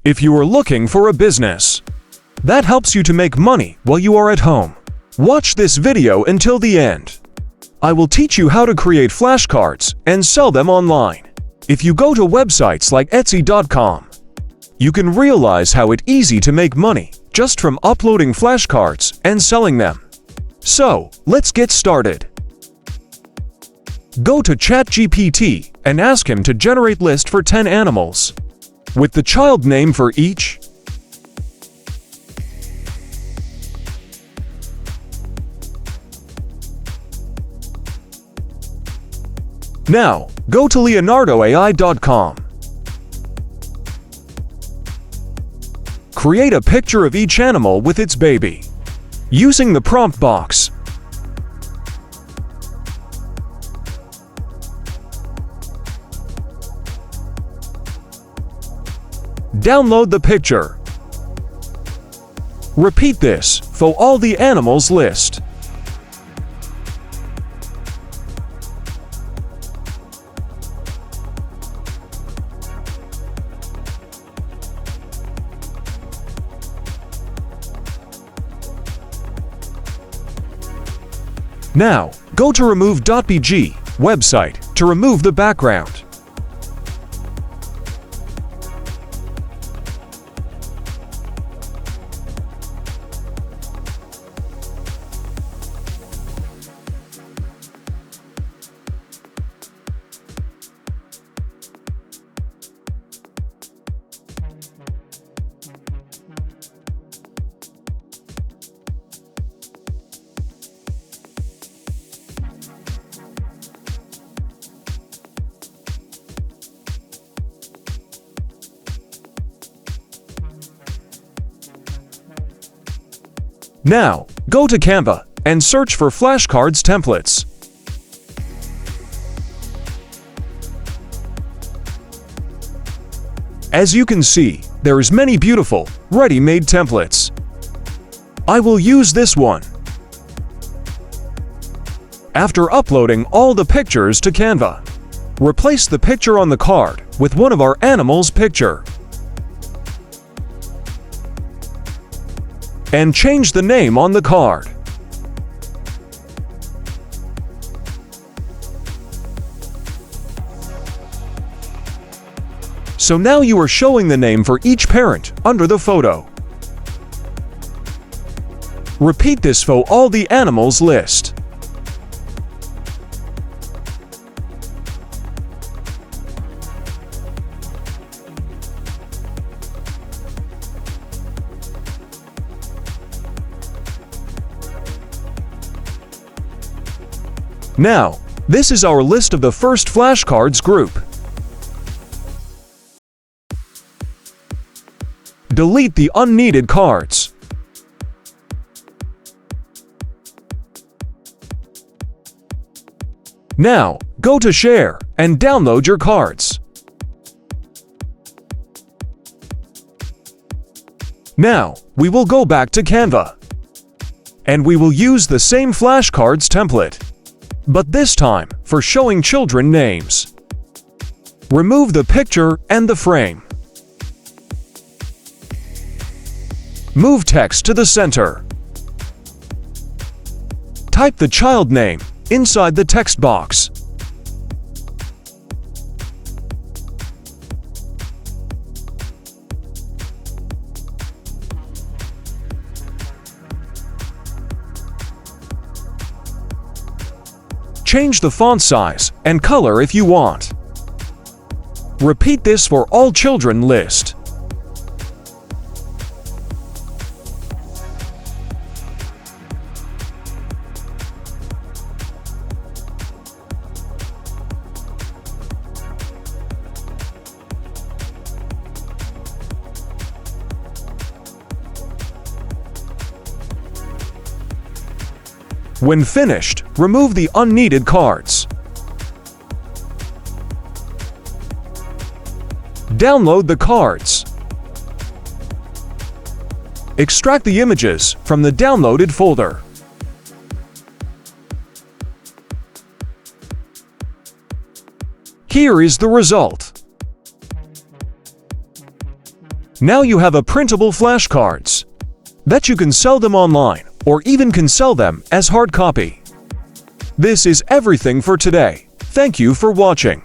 If you are looking for a business that helps you to make money while you are at home, watch this video until the end. I will teach you how to create flashcards and sell them online. If you go to websites like Etsy.com, you can realize how it's easy to make money just from uploading flashcards and selling them. So, let's get started. Go to ChatGPT and ask him to generate list for 10 animals, with the child name for each. Now, go to leonardoai.com. Create a picture of each animal with its baby, using the prompt box. Download the picture. Repeat this for all the animals list. Now, go to remove.bg website to remove the background. Now, go to Canva and search for flashcards templates. As you can see, there is many beautiful, ready-made templates. I will use this one. After uploading all the pictures to Canva, replace the picture on the card with one of our animals' picture. And change the name on the card. So now you are showing the name for each parent under the photo. Repeat this for all the animals list. Now, this is our list of the first flashcards group. Delete the unneeded cards. Now, go to Share and download your cards. Now, we will go back to Canva, and we will use the same flashcards template, but this time for showing children names. Remove the picture and the frame. Move text to the center. Type the child name inside the text box. Change the font size and color if you want. Repeat this for all children list. When finished, remove the unneeded cards. Download the cards. Extract the images from the downloaded folder. Here is the result. Now you have a printable flashcards that you can sell them online or even can sell them as hard copy. This is everything for today. Thank you for watching.